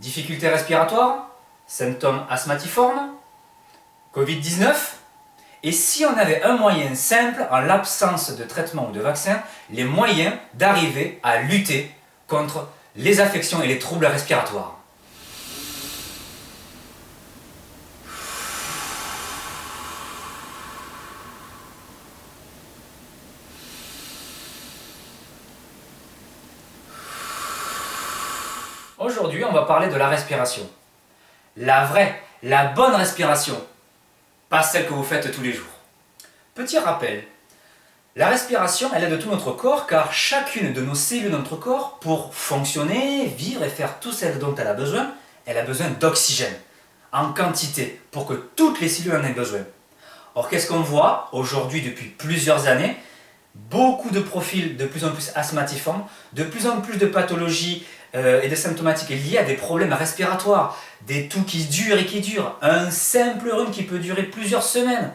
Difficultés respiratoires, symptômes asthmatiformes, Covid-19. Et si on avait un moyen simple, en l'absence de traitement ou de vaccin, les moyens d'arriver à lutter contre les affections et les troubles respiratoires. Aujourd'hui, on va parler de la respiration. La vraie, la bonne respiration, pas celle que vous faites tous les jours. Petit rappel, la respiration, elle aide tout notre corps car chacune de nos cellules de notre corps, pour fonctionner, vivre et faire tout ce dont elle a besoin d'oxygène, en quantité, pour que toutes les cellules en aient besoin. Or, qu'est-ce qu'on voit aujourd'hui depuis plusieurs années? Beaucoup de profils de plus en plus asthmatiformes, de plus en plus de pathologies et de symptomatiques liées à des problèmes respiratoires, des toux qui durent et qui durent, un simple rhume qui peut durer plusieurs semaines,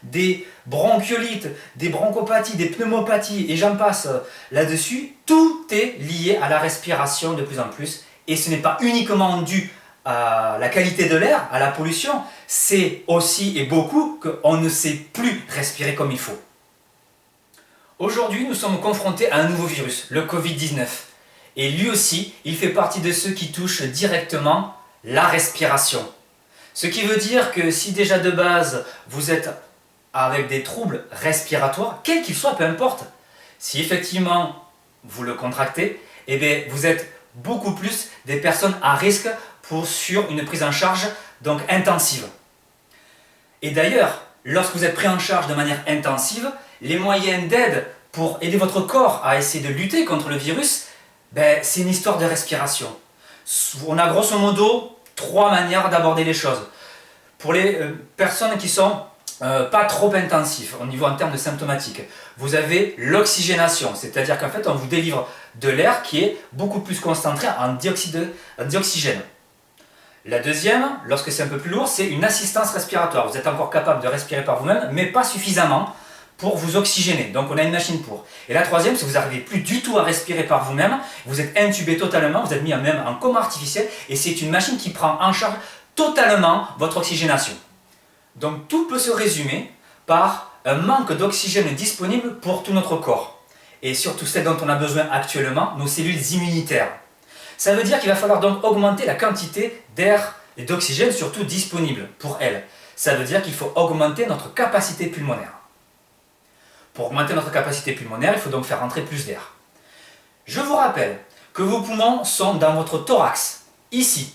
des bronchiolites, des bronchopathies, des pneumopathies, et j'en passe là-dessus. Tout est lié à la respiration de plus en plus, et ce n'est pas uniquement dû à la qualité de l'air, à la pollution, c'est aussi et beaucoup qu'on ne sait plus respirer comme il faut. Aujourd'hui, nous sommes confrontés à un nouveau virus, le Covid-19. Et lui aussi, il fait partie de ceux qui touchent directement la respiration. Ce qui veut dire que si déjà de base, vous êtes avec des troubles respiratoires, quels qu'ils soient, peu importe, si effectivement vous le contractez, eh bien, vous êtes beaucoup plus des personnes à risque sur une prise en charge donc intensive. Et d'ailleurs, lorsque vous êtes pris en charge de manière intensive, les moyens d'aide pour aider votre corps à essayer de lutter contre le virus, c'est une histoire de respiration. On a grosso modo 3 manières d'aborder les choses. Pour les personnes qui sont pas trop intensives au niveau en termes de symptomatiques, vous avez l'oxygénation, c'est-à-dire qu'en fait on vous délivre de l'air qui est beaucoup plus concentré en dioxygène. La deuxième, lorsque c'est un peu plus lourd, c'est une assistance respiratoire. Vous êtes encore capable de respirer par vous-même, mais pas suffisamment pour vous oxygéner. Donc on a une machine pour. Et la troisième, c'est que vous n'arrivez plus du tout à respirer par vous-même, vous êtes intubé totalement, vous êtes mis même en coma artificiel, et c'est une machine qui prend en charge totalement votre oxygénation. Donc tout peut se résumer par un manque d'oxygène disponible pour tout notre corps. Et surtout celle dont on a besoin actuellement, nos cellules immunitaires. Ça veut dire qu'il va falloir donc augmenter la quantité d'air et d'oxygène surtout disponible pour elles. Ça veut dire qu'il faut augmenter notre capacité pulmonaire. Pour augmenter notre capacité pulmonaire, il faut donc faire rentrer plus d'air. Je vous rappelle que vos poumons sont dans votre thorax, ici.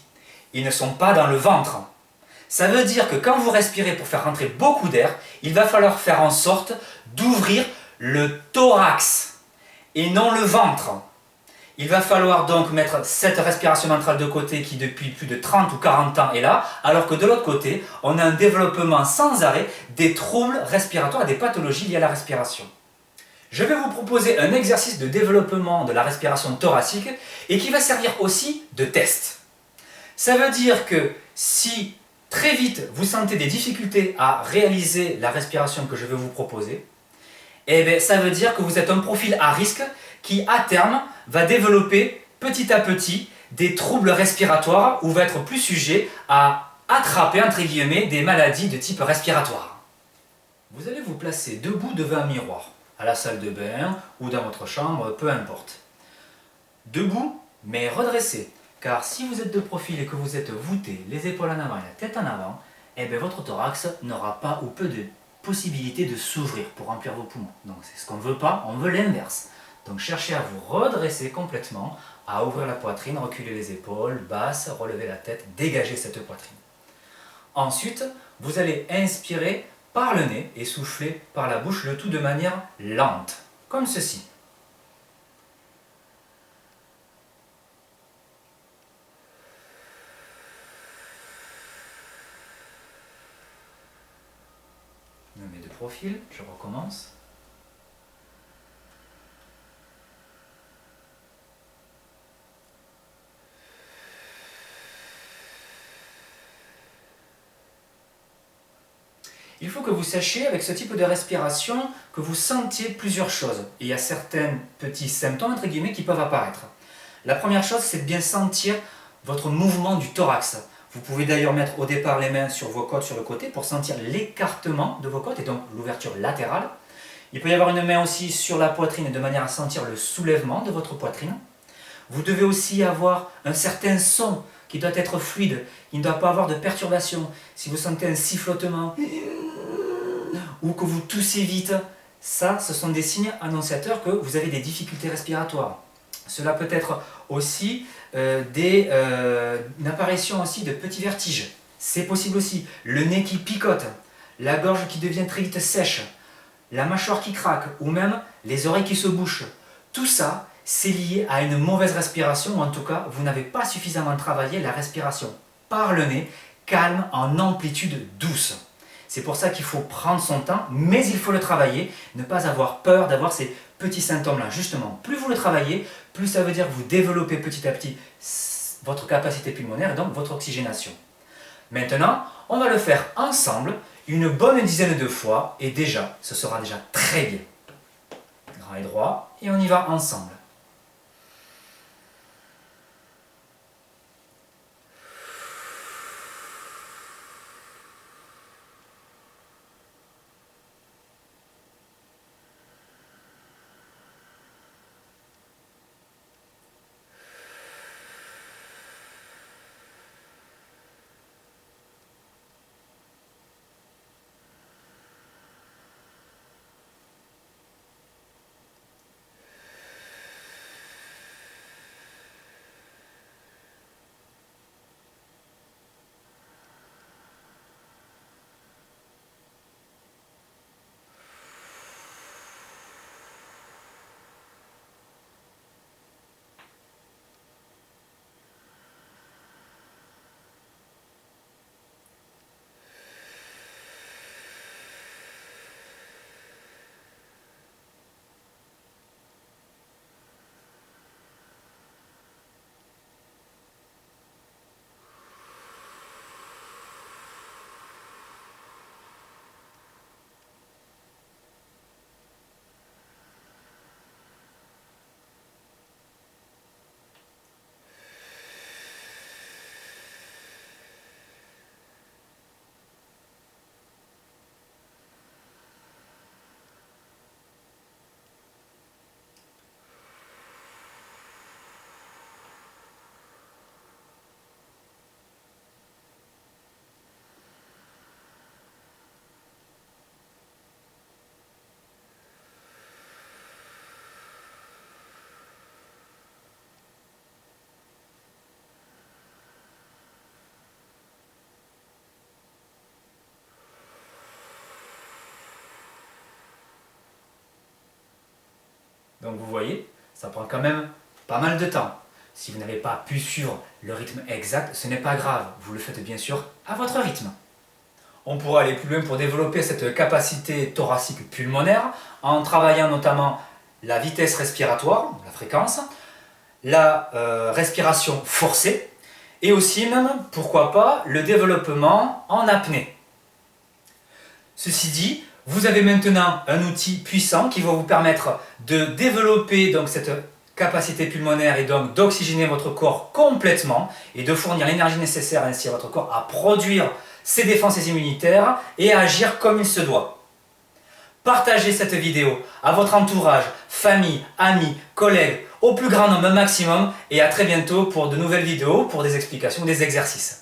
Ils ne sont pas dans le ventre. Ça veut dire que quand vous respirez pour faire rentrer beaucoup d'air, il va falloir faire en sorte d'ouvrir le thorax et non le ventre. Il va falloir donc mettre cette respiration ventrale de côté qui depuis plus de 30 ou 40 ans est là, alors que de l'autre côté, on a un développement sans arrêt des troubles respiratoires et des pathologies liées à la respiration. Je vais vous proposer un exercice de développement de la respiration thoracique et qui va servir aussi de test. Ça veut dire que si très vite vous sentez des difficultés à réaliser la respiration que je vais vous proposer, eh bien, ça veut dire que vous êtes un profil à risque qui, à terme, va développer petit à petit des troubles respiratoires ou va être plus sujet à attraper, entre guillemets, des maladies de type respiratoire. Vous allez vous placer debout devant un miroir, à la salle de bain ou dans votre chambre, peu importe. Debout, mais redressé, car si vous êtes de profil et que vous êtes voûté, les épaules en avant et la tête en avant, eh bien, votre thorax n'aura pas ou peu de possibilité de s'ouvrir pour remplir vos poumons. Donc c'est ce qu'on ne veut pas, on veut l'inverse. Donc cherchez à vous redresser complètement, à ouvrir la poitrine, reculer les épaules, basse, relever la tête, dégager cette poitrine. Ensuite, vous allez inspirer par le nez et souffler par la bouche, le tout de manière lente, comme ceci. Je me mets de profil, je recommence. Il faut que vous sachiez, avec ce type de respiration, que vous sentiez plusieurs choses. Et il y a certains petits symptômes, entre guillemets, qui peuvent apparaître. La première chose, c'est de bien sentir votre mouvement du thorax. Vous pouvez d'ailleurs mettre au départ les mains sur vos côtes, sur le côté, pour sentir l'écartement de vos côtes et donc l'ouverture latérale. Il peut y avoir une main aussi sur la poitrine de manière à sentir le soulèvement de votre poitrine. Vous devez aussi avoir un certain son qui doit être fluide, il ne doit pas avoir de perturbation. Si vous sentez un sifflotement ou que vous toussez vite, ça, ce sont des signes annonciateurs que vous avez des difficultés respiratoires. Cela peut être aussi une apparition aussi de petits vertiges. C'est possible aussi. Le nez qui picote, la gorge qui devient très vite sèche, la mâchoire qui craque ou même les oreilles qui se bouchent. Tout ça, c'est lié à une mauvaise respiration, ou en tout cas, vous n'avez pas suffisamment travaillé la respiration par le nez, calme, en amplitude douce. C'est pour ça qu'il faut prendre son temps, mais il faut le travailler, ne pas avoir peur d'avoir ces petits symptômes-là. Justement, plus vous le travaillez, plus ça veut dire que vous développez petit à petit votre capacité pulmonaire et donc votre oxygénation. Maintenant, on va le faire ensemble une bonne dizaine de fois et déjà, ce sera déjà très bien. Grand et droit, et on y va ensemble. Donc vous voyez, ça prend quand même pas mal de temps. Si vous n'avez pas pu suivre le rythme exact, ce n'est pas grave, vous le faites bien sûr à votre rythme. On pourra aller plus loin pour développer cette capacité thoracique pulmonaire en travaillant notamment la vitesse respiratoire, la fréquence, la respiration forcée et aussi même, pourquoi pas, le développement en apnée. Ceci dit, vous avez maintenant un outil puissant qui va vous permettre de développer donc cette capacité pulmonaire et donc d'oxygéner votre corps complètement et de fournir l'énergie nécessaire ainsi à votre corps à produire ses défenses immunitaires et à agir comme il se doit. Partagez cette vidéo à votre entourage, famille, amis, collègues, au plus grand nombre maximum et à très bientôt pour de nouvelles vidéos, pour des explications, des exercices.